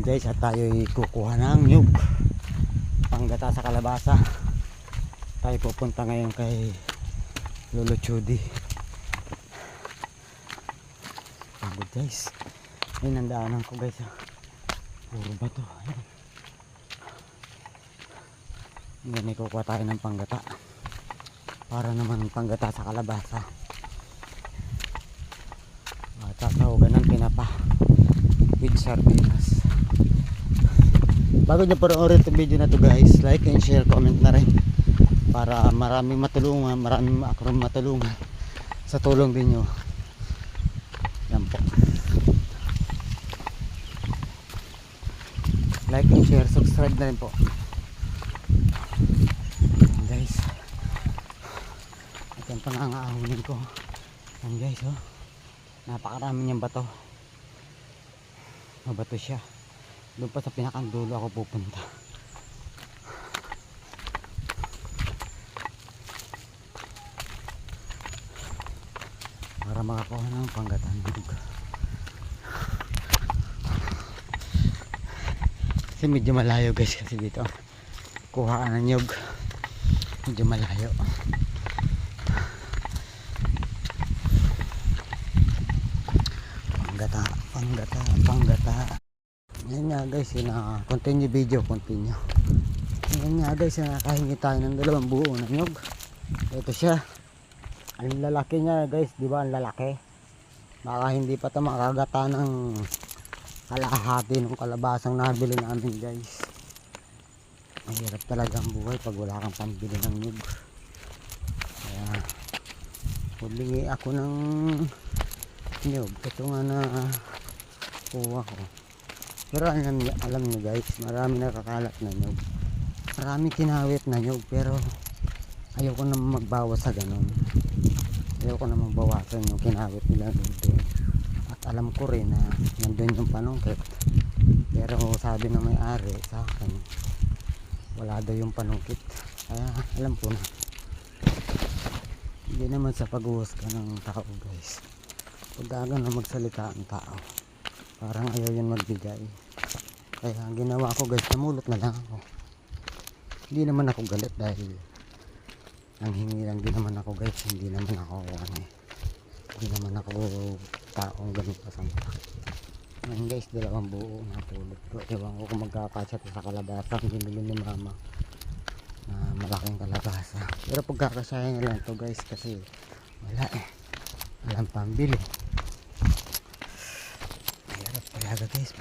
guys, at tayo'y kukuha ng nyug panggata sa kalabasa. Tayo pupunta ngayon kay Lolo Chudi. Pagod guys, ayun ang daanan ko guys, puro bato. Ngayon ay kukuha tayo ng panggata para naman panggata sa kalabasa at sasahugan ng tinapa with sardinas. Bago nyo panoorin itong video na to guys, like and share, comment na rin para maraming matulungan, maraming akong matulungan sa tulong din nyo. Yan po, like and share, subscribe na rin po. Yan guys, at yung pangangaahunin ko. Yan guys, oh, napakarami niyang bato. Mabato siya. Doon pa sa pinakandulo ako pupunta. Para makakuha ng panggatan. Kasi medyo malayo guys, kasi dito kuhaan ng nyug. Medyo malayo. Panggata. Yan nga guys, continue video, continue. Yan nga guys, nakahingi tayo ng 2 buo na nyug. Ito siya. Ang lalaki niya guys, di ba? Ang lalaki. Baka hindi pa ito makagata ng kalahati ng kalabasang nabili namin guys. Mahirap talaga ang buhay pag wala kang pambili ng nyug. Kaya hulingi ako ng nyug. Ito nga na kuha ko. Pero alam nyo guys, marami nakakalat na nyug. Marami kinawit na nyug, pero ayoko naman magbawas sa ganun. Ayoko naman magbawasan yung kinawit nila doon. At alam ko rin na nandun yung panungkit. Pero sabi ng may-ari sa akin, wala daw yung panungkit. Kaya alam ko na. Hindi naman sa pag-uusga ng tao guys. Pag na magsalita ang tao, parang ayaw yun magbigay. Kaya ang ginawa ko guys, namulot na lang ako. Hindi naman ako galit dahil nanghingi lang din naman ako guys. Hindi naman ako hindi naman ako taong ganun kasampa. Ngayon guys, 2 buo napulot ko. Ewan ko kung magkakasya sa kalabasa ang binili ni mama na malaking kalabasa. Pero pagkakasyahin na lang to guys, kasi wala walang pambili. Mahirap talaga guys.